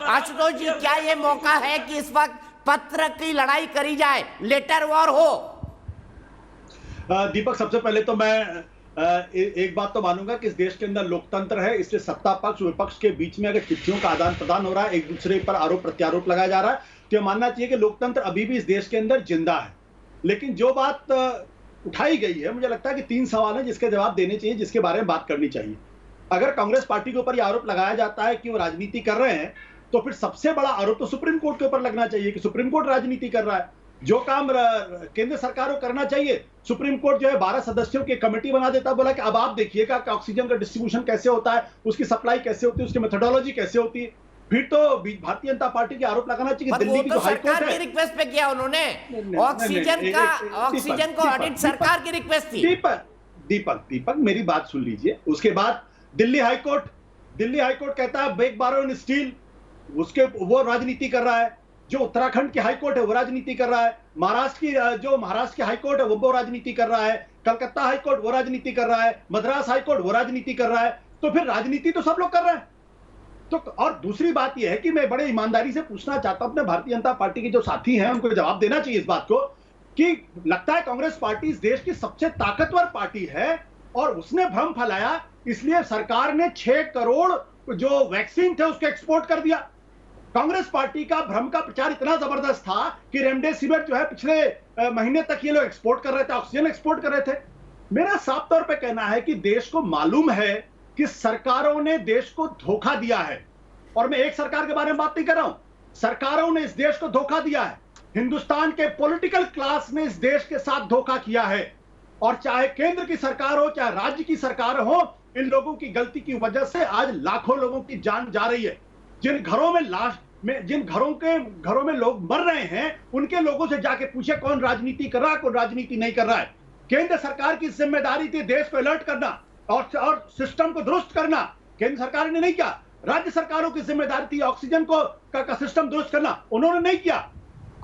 आशुतोष जी, क्या ये मौका है कि इस वक्त पत्र की लड़ाई करी जाए, लेटर वॉर हो? दीपक, सबसे पहले तो मैं एक बात तो मानूंगा कि इस देश के अंदर लोकतंत्र है, इसलिए सत्ता पक्ष विपक्ष के बीच में अगर चिट्ठियों का आदान प्रदान हो रहा है, एक दूसरे पर आरोप प्रत्यारोप लगाया जा रहा है, तो यह मानना चाहिए कि लोकतंत्र अभी भी इस देश के अंदर जिंदा है। लेकिन जो बात उठाई गई है, मुझे लगता है कि 3 सवाल हैं जिसके जवाब देने चाहिए, जिसके बारे में बात करनी चाहिए। अगर कांग्रेस पार्टी के ऊपर यह आरोप लगाया जाता है कि वो राजनीति कर रहे हैं, तो फिर सबसे बड़ा आरोप तो सुप्रीम कोर्ट के ऊपर लगना चाहिए कि सुप्रीम कोर्ट राजनीति कर रहा है। जो काम केंद्र सरकार को करना चाहिए, सुप्रीम कोर्ट जो है 12 सदस्यों की कमेटी बना देता, बोला कि अब आप देखिएगा कि ऑक्सीजन का डिस्ट्रीब्यूशन कैसे होता है, उसकी सप्लाई कैसे होती है, उसकी मेथोडोलॉजी कैसे होती है। फिर तो भारतीय जनता पार्टी के आरोप लगाना चाहिए कि दिल्ली की जो हाईकोर्ट है, रिक्वेस्ट पे किया उन्होंने, ऑक्सीजन को ऑडिट सरकार की रिक्वेस्ट थी। दीपक मेरी बात सुन लीजिए। उसके बाद दिल्ली हाईकोर्ट कहता है बेक बारो इन स्टील, उसके वो राजनीति कर रहा है। जो उत्तराखंड की हाईकोर्ट है वो राजनीति कर रहा है। महाराष्ट्र की हाईकोर्ट है वो राजनीति कर रहा है। कलकत्ता हाईकोर्ट वो राजनीति कर रहा है। मद्रास हाईकोर्ट वो राजनीति कर रहा है। तो फिर राजनीति तो सब लोग कर रहे हैं। तो और दूसरी बात यह है कि मैं बड़े ईमानदारी से पूछना चाहता हूं अपने भारतीय जनता पार्टी के जो साथी हैं, उनको जवाब देना चाहिए इस बात को कि लगता है कांग्रेस पार्टी इस देश की सबसे ताकतवर पार्टी है और उसने भ्रम फैलाया, इसलिए सरकार ने 6 करोड़ जो वैक्सीन थे उसको एक्सपोर्ट कर दिया। कांग्रेस पार्टी का भ्रम का प्रचार इतना जबरदस्त था कि रेमडेसिविर जो है पिछले महीने तक ये लोग एक्सपोर्ट कर रहे थे, ऑक्सीजन एक्सपोर्ट कर रहे थे। मेरा साफ तौर पे कहना है कि देश को मालूम है कि सरकारों ने देश को धोखा दिया है, और मैं एक सरकार के बारे में बात नहीं कर रहा हूं, सरकारों ने इस देश को धोखा दिया है। हिंदुस्तान के पॉलिटिकल क्लास ने इस देश के साथ धोखा किया है, और चाहे केंद्र की सरकार हो चाहे राज्य की सरकार हो, इन लोगों की गलती की वजह से आज लाखों लोगों की जान जा रही है। जिन घरों में लोग मर रहे हैं, उनके लोगों से जाके पूछे कौन राजनीति कर रहा है, कौन राजनीति नहीं कर रहा है। केंद्र सरकार की जिम्मेदारी थी देश को अलर्ट करना और सिस्टम को दुरुस्त करना, केंद्र सरकार ने नहीं किया। राज्य सरकारों की जिम्मेदारी थी ऑक्सीजन का सिस्टम दुरुस्त करना, उन्होंने नहीं किया।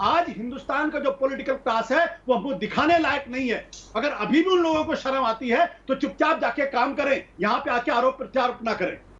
आज हिंदुस्तान का जो पॉलिटिकल क्लास है वो मुंह दिखाने लायक नहीं है। अगर अभी भी उन लोगों को शर्म आती है तो चुपचाप जाके काम करें, यहां पे आके आरोप प्रत्यारोप ना करें।